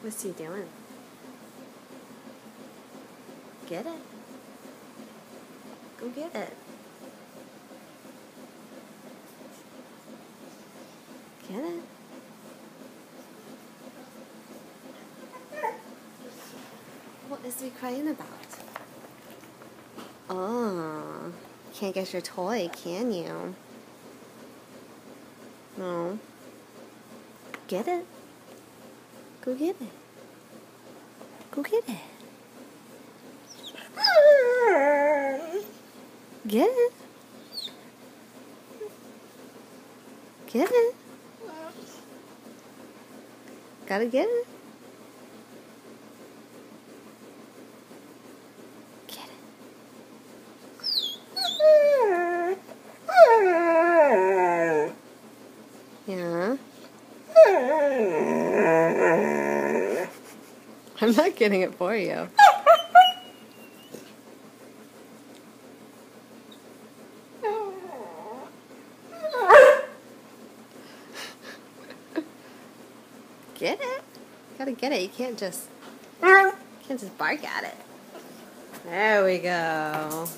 What's he doing? Get it. Go get it. Get it. What is he crying about? Oh, can't get your toy, can you? No. Get it. Go get it. Go get it. Get it. Get it. Gotta get it. Get it. Yeah. I'm not getting it for you. Get it. Gotta get it. You can't just bark at it. There we go.